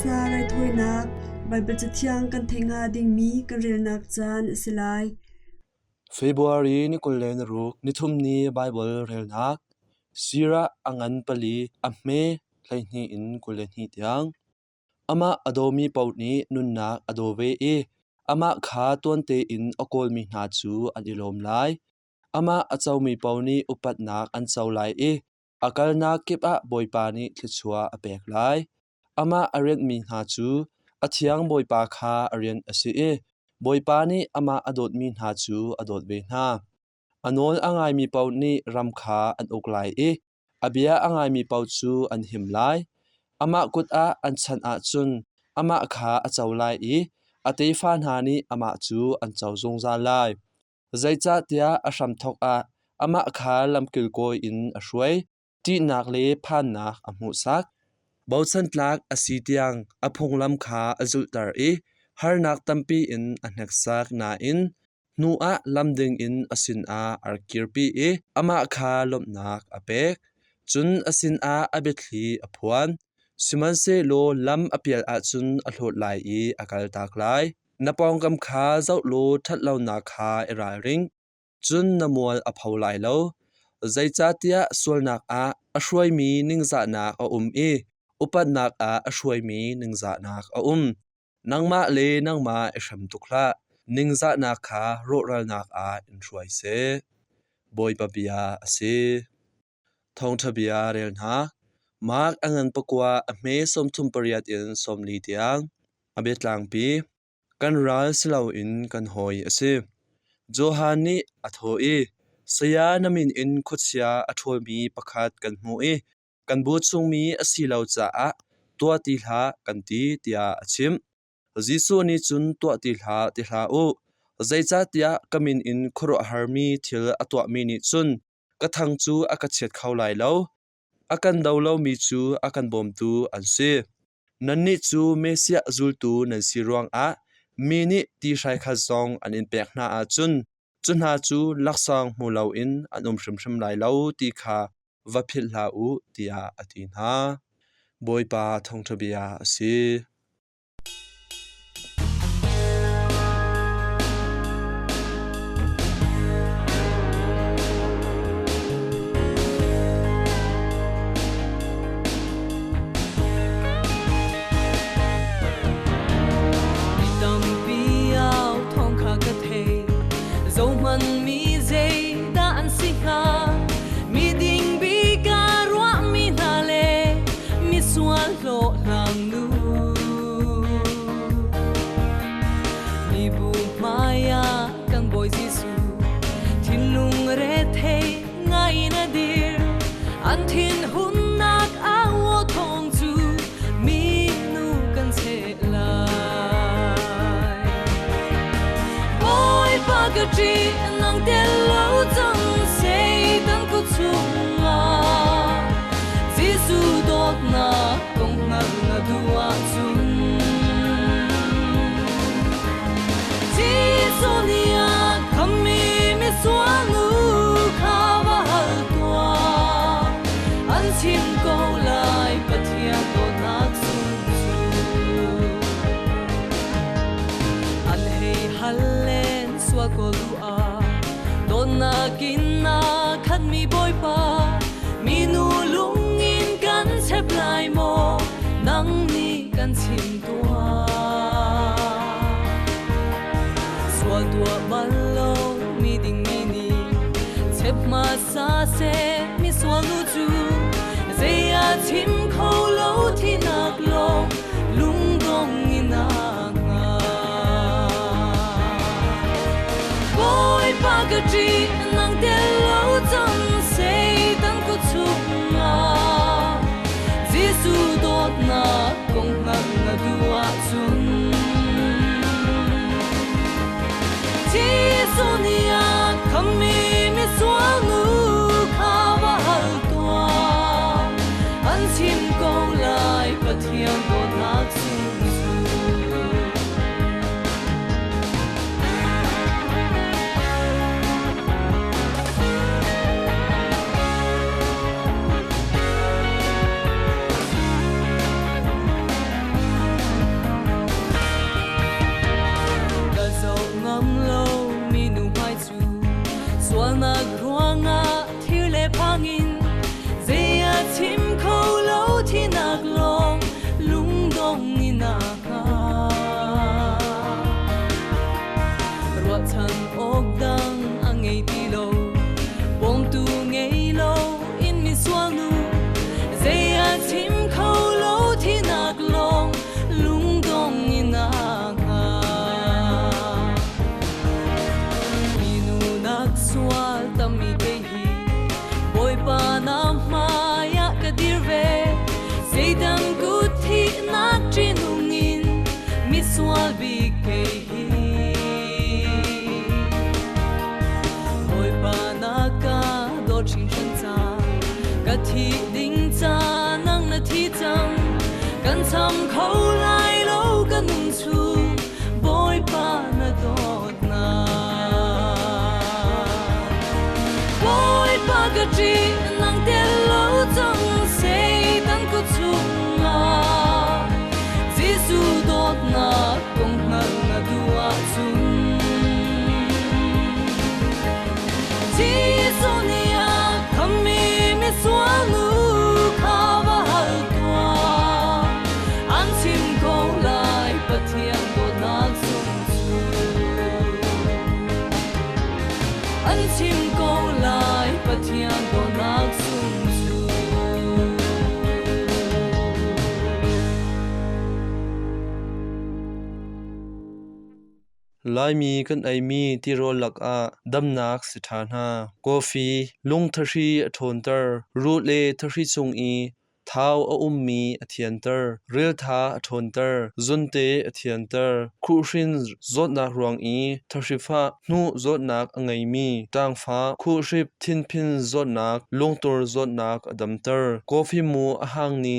sa rai thoi nak Bible chathiang kan thenga ding mi kan rel nak chan silai February ni kulen ruk ni thum ni Bible rel nak sira angan pali amme thaini in kulen hi tiang ama adomi pauni nun nak adove e ama kha ton te in akol mi na chu adilom lai ama achau mi pauni upat nak an chau lai e akal na kip a boipa ni thlichua apek lai ama arian mi na chu athiang boipa kha arian ase e boipa ni ama adot mi na chu adot ve na anol angai mi pau ni ram kha an uk lai e abia angai mi pau chu an him lai ama kut a an chan a chun ama kha achau lai e atei fa na ni ama chu an chau zong za lai zaicha tia asham thok a ama kha lamkil koi in a hruai ti nak le phan nak a mu sak bauchan tlak asi tiang aphung lam kha azul tar e har nak tampi in anak sak na in nu a lamding in asin a arkirpi e ama kha lom nak apek chun asin a abethli aphuan siman se lo lam apial a chun a hlot lai e akal tak lai napong kam kha zau lo that lo na kha era ring chun namual aphau lai lo zaicha tia sol nak a ashwai mi ningza nak a e upat nak a ashwai mi ningza nak a nangma le nangma esham tukla ningza nak kha roral nak a inshwai se boy papia ase thong thabia rel na mak angan pakwa ame som thum pariat in som li tiang abetlang pi kan ral silo in kan hoi ase johani atho e saya namin in khutsia athol mi pakhat kan mu e kan bu chung mi asilo cha a tua ti hla kan ti tia achim jisu ni chun tua ti hla o zaicha tia kamin in khoro harmi thil atwa mi ni chun kathang chu akachet khaulai lo akan dawlo mi chu akan bom tu an se nanni chu mesia zultu nan siruang a mini ti shai kha zong an in pek na a chun ha chu laksang mulo in anum shrim lai lo ti kha vaphil la u tia atin ha boipa thong thabia ase Chi nang tel lo chang sei tan ku chunga Jesu dot na kong na duwa chun Jesu nia kami mi swanu khawa hal tua an chim ko lai pathian ko nak sun an hei halle kolua donna kinna khat mi boy pa minu lungin kan chep lai mo nang ni kan chim tua swal tua ballo mi ding ni chep ma sa se mi swal lu chu zeya chim kho lo thi nak lo lung dong ina Pagati nang telo chang sei tan ku chunga Jesu dot na kong na duwa chun Jesu nia kami mi swanu khawa hal tua an chim ko lai pathian ko na pa na maya kadirve seidam guthi na trinungin miswal bike moi pa na ka do chin chen cha ka thi ding cha nang na thi chang kan sam khâu lai lo kan nung chu boy pa na dot na boy pa ka chi nang te lo chang sei tan ko chung ma jisu dot na kong na dua chung jisu nia kami mi swanu kha va hal twa an sim ko lai pathian do na chung chu an sim ko lai pathian do na chung chu lai mi kan ai mi ti ro lak a damnak si thana coffee lung thari a thon ter root le thari chung I thau a mi a thian ter ril tha a thon ter zunte a thian ter khushin zot na ruang I thari pha nu zot nak angai mi tang pha khuship thin phin zot nak lung tor zot nak adam ter coffee mu a hang ni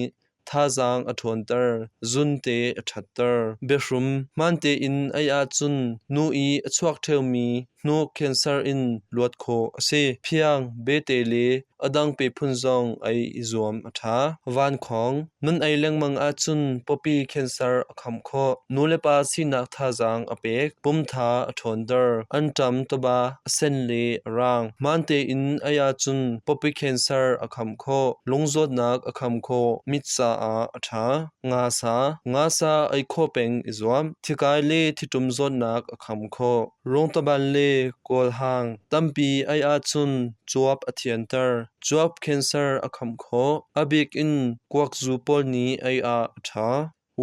thazang a thon ter zunte a that ter beshum mante in aya chun nu I a chuak theu mi nu cancer in luat kho ase phiang bete le adang pe phun zong ai izom atha van khong nun ai lengmang a chun popi cancer akham kho nu le pa sinak thazang apek pum tha a thon ter antam toba sen le rang mante in aya chun popi cancer akham kho lungzot nak akham kho mitsa a atha nga sa ai kho peng izom thikai le thitum zot nak akham kho rong taban le kol hang tampi ai a chun chuap athian ter chuap cancer akham kho abik in kwak zu pol ni ai a atha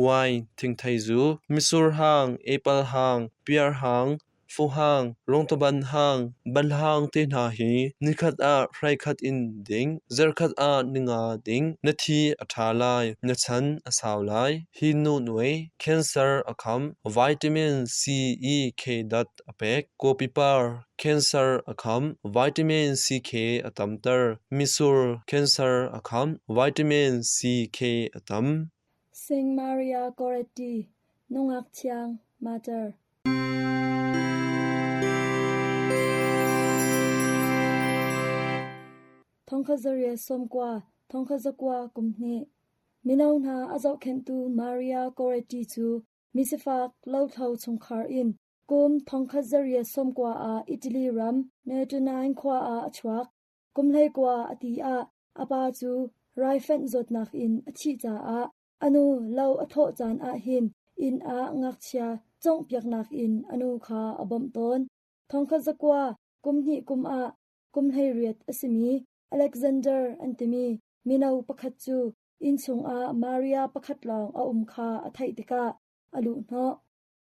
wai thing thai zu misur hang apple hang pear hang fu hang rong taban hang ban hang te na hi nikhat a frai khat in ding zer khat a ninga ding nathi atha lai na chan asaw lai hi nu noi cancer akham vitamin C E K dat apek kopipar cancer akham vitamin C K atamter misur cancer akham vitamin C K atam Saint Maria Goretti Nongak Chiang Mother Thongkhazaria somkwa thongkhazakwa kumhne minauna azau khentu Maria Goretti chu misifak lauthau chungkhar in kum thongkhazaria somkwa a Italy ram ne tunain khwa a achwak kumhlei kwa ati a apa chu raifen zotnak in achi cha a anu lau atho chan a hin in a ngakchia chongpyaknak in anu kha abom ton thongkhazakwa kumhni kum a kumhlei riat asimi Alexander Antimi Minau pakhat chu inchung a Maria pakhat long a kha a thaitika alu no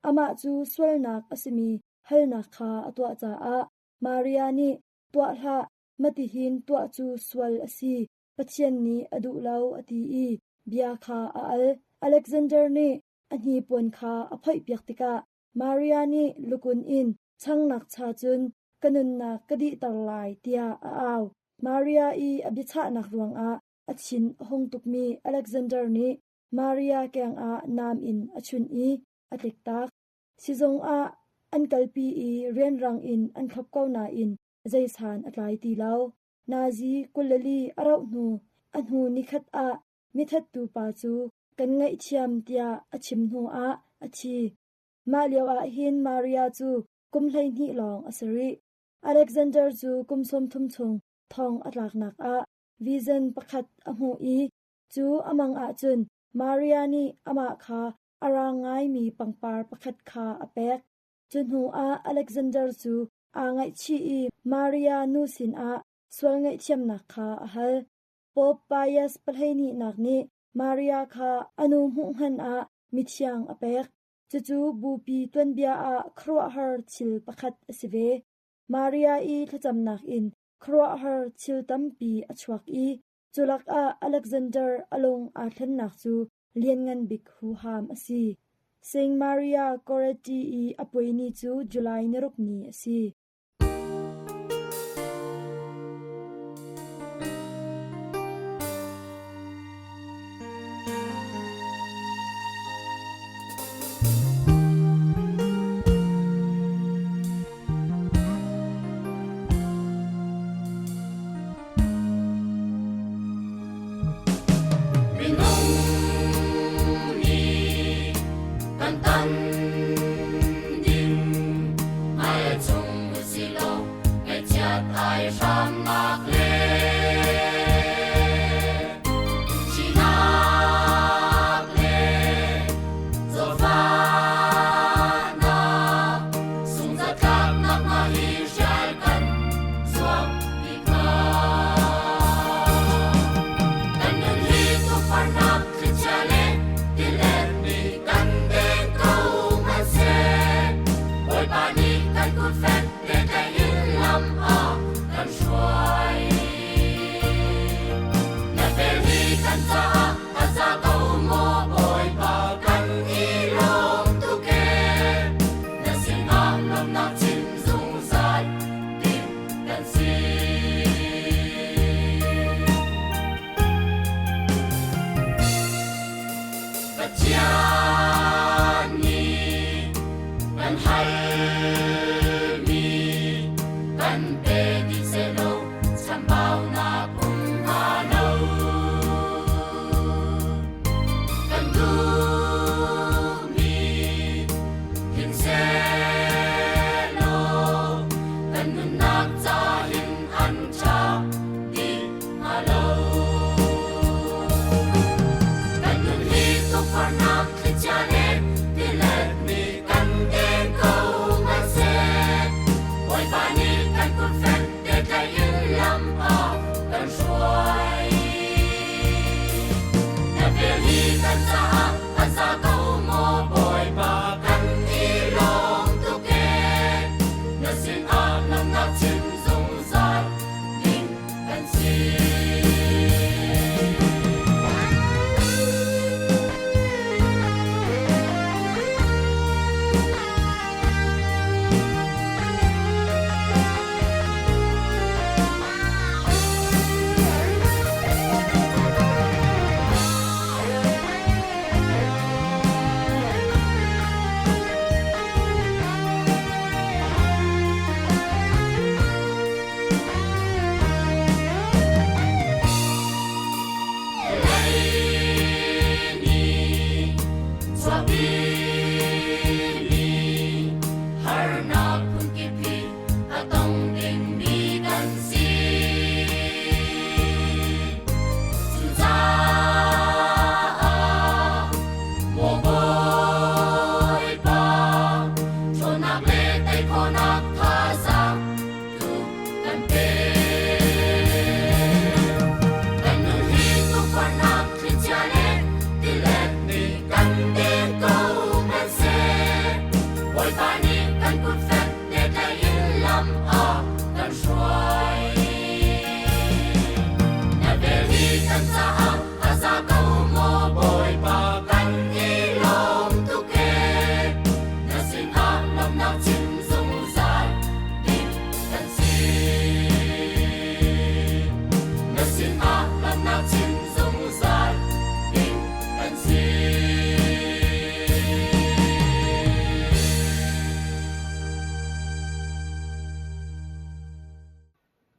ama chu swalnak asimi halnak kha atwa cha a Maria ni twa hla matihin twa chu swal asi pathian ni adu lau ati I bia kha a al Alexander ni ani pon kha a phai pyaktika Maria ni lukun in changnak cha chun kanun na kadi tarlai tia a aw Maria I abicha nak ruang a achin hongtukmi Alexander ni Maria keng a nam in achun I atiktak sizong a ankalpi I renrang in ankhapkau na in zaisan atlai ti lau nazi kulali arau nu anhu nikhat a mithat tu pa chu kan ngai chiam tia achim nu a achi maliaw a hin Maria chu kumhlei ni long asari Alexander chu kumsom thum chung thong atlak nak a vision pakhat amu I chu amang a chun Maria ni ama kha arangai mi pangpar pakhat kha apek chunhu a Alexander chu angai chi I Maria nu sin a swal ngai chiam nak kha ahal pop bias palheini nak ni Maria kha anu mu han a mithiang apek chu bupi twanbia a khro har chil pakhat asive Maria I thacham nak in khroa har chil tampi achhuak i chulak a Alexander along a thlennak chu lian ngan bik hu ham asi Saint Maria Goretti i apoini chu July ni rup ni asi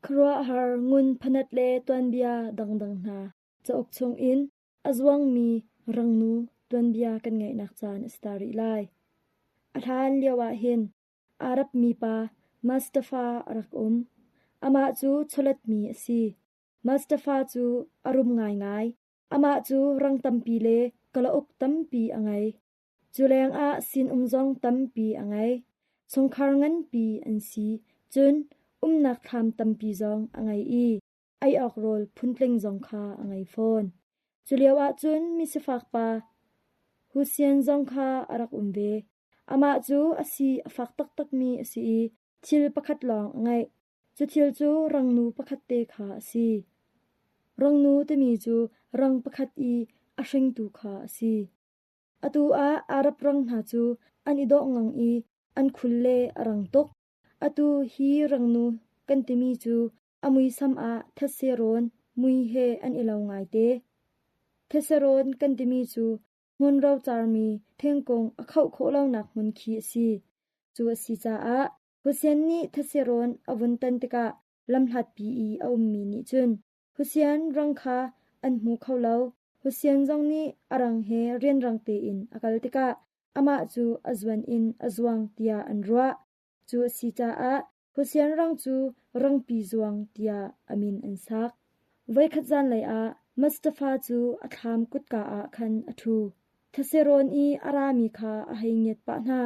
khroa har ngun phanat le tuan bia dang na chok chung in azwang mi rangnu tuan bia kan ngai nak chan stari lai athan lewa hin arab mi pa Mustafa rak ama chu cholat mi asi Mustafa chu arum ngai ama chu rang tampi le kala ok tampi angai chuleng a sin umjong tampi angai chungkhar ngan pi ansi chun nak tham tampi zong angai i ai ok rol phuntleng zong kha angai phone chuliawa chun mi sifak pa husian zong kha arak ve ama chu asi afak tak tak mi asi thil pakhat long angai จะเทียลจูรังนูประคัดเตขาสิรังนูตมีจูรังประคัดอีอาเชิงตูขาสิอตูอารับรังหาจูอันอิดองังอีอันคุลเลรังตกอตูฮีรังนูกันตมีจูอมุยซัมอาทัสเซโรนมุยเฮอันอิลาวไงเตทัสเซโรนกันตมีจูงุนเราจารมีเทงกงอเข้าโคเล่าหนักมุนขีสิจูสิจาฮุเซียนนี่ทัสเซโรนอวุนตันตกะลำหัดปีอีเอามีนิจุนฮุเซียนรังคาอันหูเข้าเล่าฮุเซียนจงนี่อรังเฮเรียนรังเตอินอากาลติกะอามาจูอจวนอินอจวงเตียอันรัวจูสิจาฮุเซียนรังจูรังปีจวงเตียอามินอันซักไว้ขัดจันเลยมัสตาฟาจูอัฐามกุดกาคันอทูทัสเซโรนอีอารามีคาอหิเงียดปะนา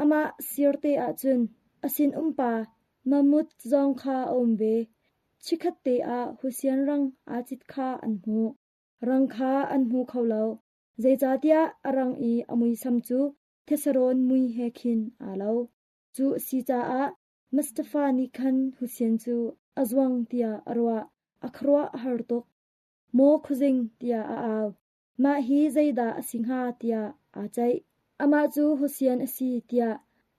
อามาเสียเตจุนอสินปามามุดจองคาอมเบชิคัดเตฮุเซียนรังอาจิตคาอันหูรังคาอันหูเขาเล่าเจจาเตียอารังอีอมุยซัมจูทัสเซโรนมุยเฮคินอาเล่าจูซีจามัสตาฟานิคันฮุเซียนจูอจวงเตียอรัวอัครัวฮาร์ตกโมคุซิงเตียอามาฮีใจดาสิงหาเตียอาใจอามาจูฮุเซียนอสีเตีย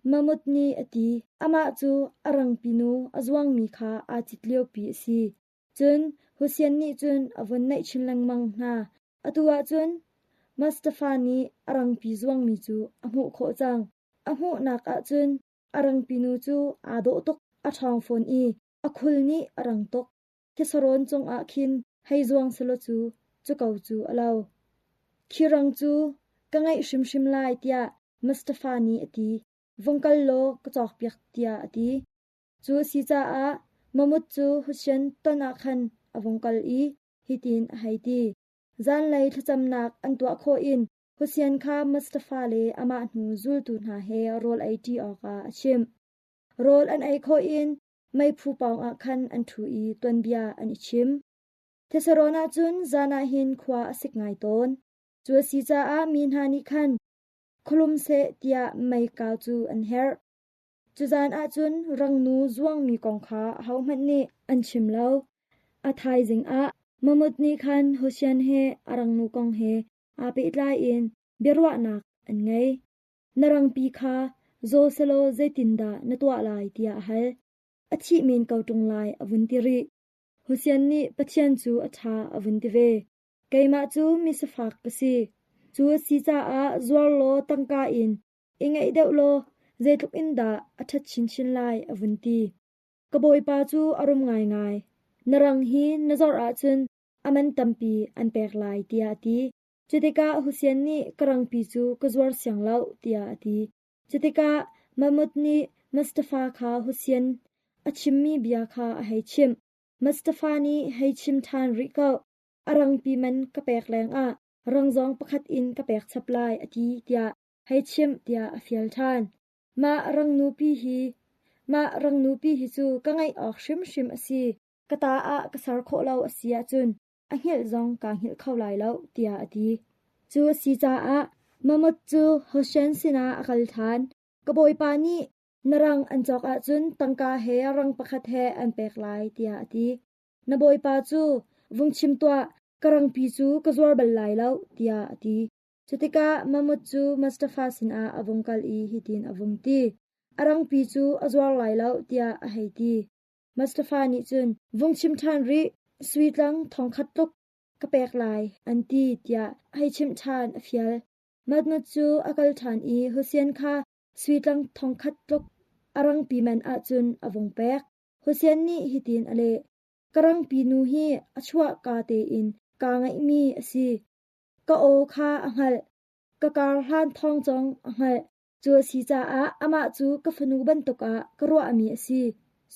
มามุดนีอตีอามาจูอรังปินูอจวงมีคาอาจิตเลียวปีสีจุนฮุเซียนนี่จุนอวันในชินลังมังนาอตัวจุนมัสตาฟานีอรังปีจวงมีจูอหูโคจังอหูนักจุนอรังปินูจูอาโดตกอาทองฟอนอีอคุลนี้อรังตกเทสโรนจงอาคินให้จวงสโลจูเกาจูอลาวคิรังจูกังไงชิมลายเตียมัสตาฟานีอตีวงกัลโลกจอกเปียกเตียอตีจูซีจามมุดจูฮุเชนตนาคันอวงกัลอีฮิตินไฮตีจานไลทจำนักอันตัวโคอินฮุเซียนคามัสตาฟาเลอามาหนูจูลตุนหาเฮโรลไอทีออกาชิมโรลอันไอโคอินไม่ผู้ปองอาคันอันทูอีตัวนเบียอันอิชิมเทสโรนาจุนจานาหินขวาสิกไงตนจูซีจามีนหานิคันคลุมเสเตียไม่กาวจูอันเฮร์จูจานจุนรังนูจวงมีกองขาเฮามันนี่อันชิมเล่าอาทายจิงมมุดนี่คันฮุเซียนเฮอรังนูกองเฮอาเปิดไลอินเบรวะนักอันไงนรังปีคาโซเซโลเจตินดานตัวลายเตียฮัลอชิมินเกาตรงลายอวุนติริฮุเซียนนี่ปะเทียนจูอัฐาอวุนติเวไกมาจูมิสฟักกสีจูซีจาจวลโลตังกาอินอิงไอเดวโลเจตุกอินดาอัฐชินลายอวุนตีกบอยปาจูอารมง่ายนรังฮีนจอร์จุนอมันตัมปีอันเปกลายเตียตีจุติกาฮุเซียนนี่กรังปีจูกจวลเสียงเล่าเตียตีจุติกามมุดนี่มัสตาฟาคาฮุเซียนอชิมมีเบียคาให้ชิมมัสตาฟานีให้ชิมทานริเกาอรังปีมันกะเปกแรงรังจองประคัดอินกะเปกชับลายอทีเตียให้ชิมเตียอฟิลทานมารังนูปีฮีจูกังไงออกชิมอสีกะตากะสารโคเล่าอสีจุนอังเฮลจองกางเฮลเข้าลายเล่าเตียอทีจูซีจามมุดจูฮุเชนสินาอักลทานกะบอยปานีนรังอันจอกจุนตังกาเฮรังประคัดเฮอันเปกลายเตียอทีนบอยปาจูวงชิมตัวกรังปีจูกจวลบัลไลเล่าเตียอทีจุติกามมุดจูมัสตาฟาสินาอวงกัลอีฮิตินอวงตีอรังปีจูอจวลไลเล่าเตียอไฮตีมัสตาฟานิจุนวงชิมทานริสวีตังทองคัดตุกกะเปกลายอันตีเตียให้ชิมทานอฟิลมัดมุดจูอกัลทานอีฮุเซียนคาสวีตังทองคัดตุกอรังปีมันจุนอวงเปกฮุเซียนนี่ฮิตินอเลกรังปีนูฮีอชวะกาเตอินกางไอมีอสีกะโอคาอังหัลกะการหานทองจองอังหัลจูซีจาอามาจูกะฟนูบันตุกกะรัวอมีอสี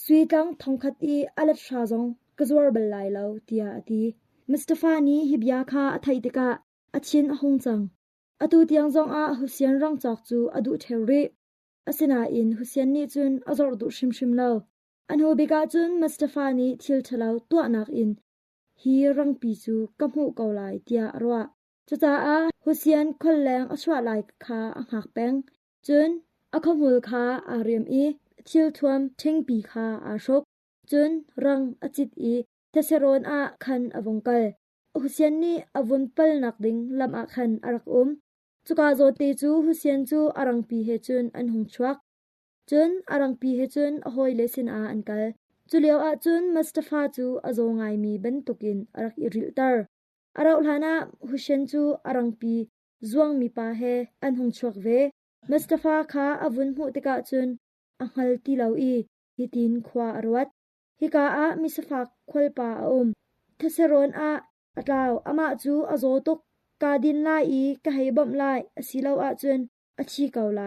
สวีตังทองคัดอีอลัดชาจงกะจวรบัลไลเลาเตียอตีมิสตาฟานีฮิบยาคาอไทติกะอชินอหงจังอตูเตียงจงฮุเซียนรังจอกจูอดุเทริอสินาอินฮุเซียนนี่จุนอจอร์ดุชิมเลาอันฮูบิกาจุนมิสตาฟานีทิลทะเลาตัวนักอินฮีรังปีจูกัมหูเกาลายเตียรัวจุจ้าฮุเซียนคนแรงอชวาลายคาอังหักแปงจุนอคอมูลคาอาเรียมอีทิลทวมเทงปีคาอาชก จุนรังอจิตอีเทเซโรนอาคันอวงกลฮุเซียนนี่อวุนเปลนักดิงลำอาคันอารักจุกาโจตีจูฮุเซียนจูอารังปีเฮจุนอันหงชวักจุนอารังปีเฮจุนอหอยเลสินอาอันกลจุเลียวอาจุนมัสตาฟาจูอโจงายมีเบนตุกินอารักอิริลตาร์อาราอุลานาฮุเซียนจูอารังปีจวงมีปาเฮอันหงชวักเวมัสตาฟาคาอวุนหูติกาจุนอังฮัลตีลาวอีฮิตินควาอรวัตฮิกาอามิสฟักควลปาเทเซโรนอาอัตลาวอามาจูอโจตุกกาดินไลอีกะให้บอมไลอสิลาวอาจุนอชีเกาไล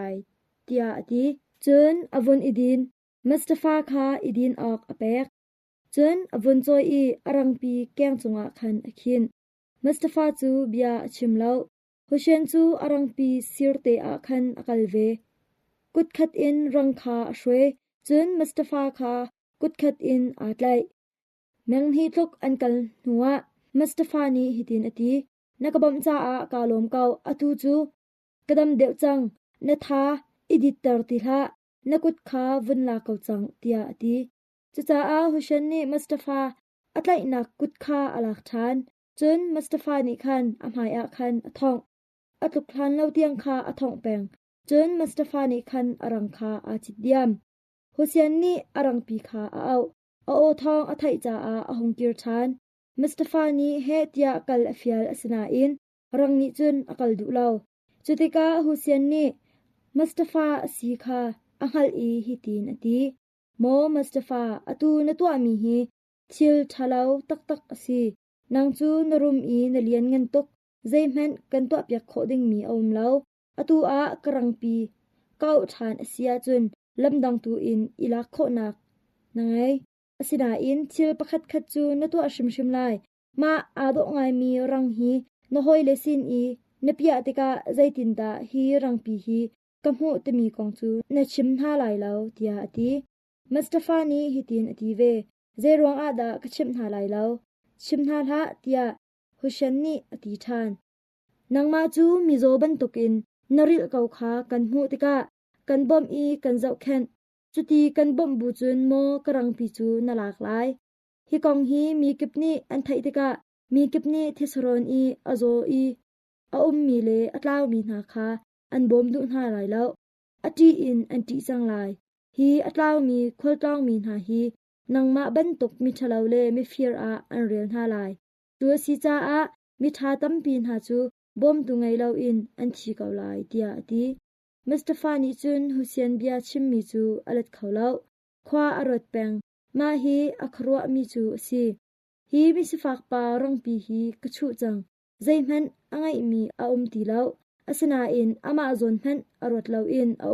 เตียอติจุนอวุนอิดินมัสตาฟาคาอิดินออกอเปกจุนอวุนจอยอีอรังปีแกงจงอาคันอคินมัสตาฟาจูเบียชิมลาวฮุเชนจูอรังปีซิรเตอาคันอกัลเวกุดขัดอินรังคาอช่วยจุนมัสตาฟาคากุดขัดอินอาตไลแมงฮีทุกอันกัลหัวมัสตาฟานีฮิตินอตินักบัมจ้าอากาลมเกาอตูจูกระดมเดวจังนทาอิดิตตร์ติละนักุดขาวุนลาเกาจังเตียอติจุจ้าอาฮุเชนนี่มัสตาฟาอัตไลนักกุดขาอลักทานจุนมัสตาฟานีคันอภัยอาคันอทองอัตุกทันเล่าเตียงคาอทองแปงจุนมัสตาฟานีคันอรังคาอาจิตเดียมฮุเซียนนี่อรังปีคาอาโอทองอไทจ้าอาหงกิรทานมัสตาฟานีเฮติยากัลอฟิยลอสนาอินรังนิจุนอกัลดูเลาจุติกาฮุเซียนนี่มัสตาฟาสีคาอังฮัลอีฮิตินอติโมมัสตาฟาอตูนตัวมีฮีทิลทะเลาตักตักอสีนางจูนรุมอีนเลียนเงินตกใจแม่นกันตัวเปียกโคดิงมีอมเลาอตูอากรังปีเก้าทานอเซียจุนลำดังตูอินอิลักโคนักนังไงอสินาอินทิลประคัดคัดจูนตัวชิมไลมาอาดงายมีรังฮีนหอยเลสินอีนเปียติกาใจตินตาฮีรังปีฮีกำหูตมีกองจูนชิมหาไลเลาเตียอติมัสตาฟานีฮิตินอติเวเจรวงอาดากชิมหาไลเลาชิมหาละเตียฮุเชนนี่อติทานนางมาจูมิโซบันตุกินนริลเกาขากันหูติกากันบอมอีกันเจ้าแคนจุตีกันบอมบูจุนโมกรังปีจูนลากหลายฮิกองฮีมีกิบนี่อันไทติกามีกิบนี่เทสโรนอีอโซอีอามีเลอัตลาวมีนาคาอันบอมดุนหาหลายแล้วอตีอินอันตีจังหลายฮีอัตลาวมีควลตองมีนาฮีนางมาบันตุกมิทะลาวเลมิฟีร์อาอันเรียนหาหลายตัวสีจ้าอามิทาตัมปีนหาจูบอมตุงไงเลาอินอันชีเกาหลายเตียอติมัสตาฟานีจุนฮุเซียนเบียชิมมีจูอลัดเขาเลาควาอรดแปงมาฮีอัครัวมีจูสีฮีมิสฟักปารังปีฮีกระชุจังใจมันอังไงมีอาตีเลาอสนาอินอามาจนมันอรดเลาอินอา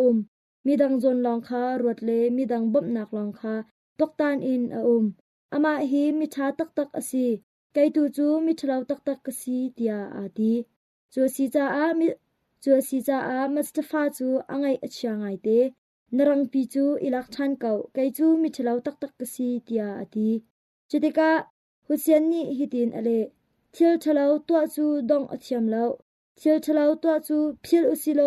มีดังจนลองคารวดเลมีดังบมนักลองคาตกตานอินอามาฮีมิทาตักตักอสีไกตูจูมิทลาวตักตักกสีเตียอาดีจูสีจ้าอามัสตาฟาจูอังไงอัจฉริยะเตนรังปีจูอิลักชันเก่าไกจูมิทลาวตักตักกสีเตียอาดีจุดกาฮุเซียนนี่ฮิตินอเลทิลทลาวตัวจูดงอัจฉริยะเลาทิลทลาวตัวจูพิลอุสิโล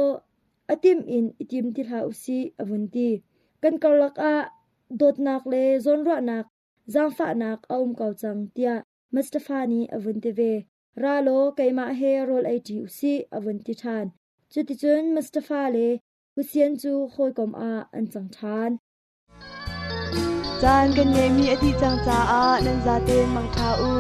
อติมอินอิติมติลาอุสิอวันตีกันกลักอาดดนักเลจนรัวนักจางฟ้านักอาเก่าจังเตียมัสตาฟานีอวันตีเวราโลไกมาเฮโรลไอจีอุสิอวันติทานจุดที่จุนมัสตาฟาเลฮุเซียนจูคอยกอมอาอันจังทานจานกันเยมีอธิจังจาอานันจาเตนมังคาอู